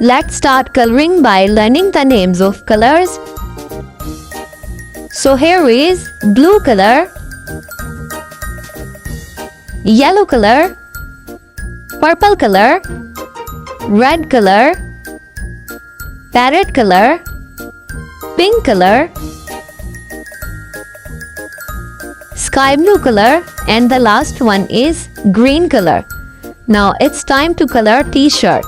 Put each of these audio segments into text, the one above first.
Let's start coloring by learning the names of colors. So here is blue color, yellow color, purple color, red color, parrot color, pink color, sky blue color, and the last one is green color. Now it's time to color t-shirt.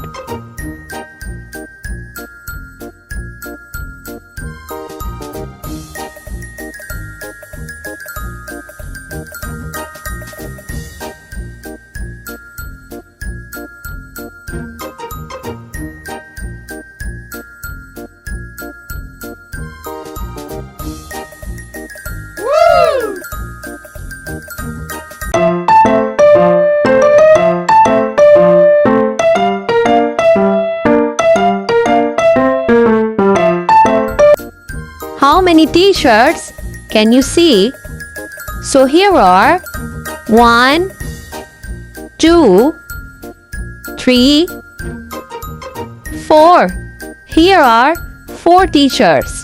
How many t-shirts can you see? So here are 1, 2, 3, 4. Here are 4 t-shirts.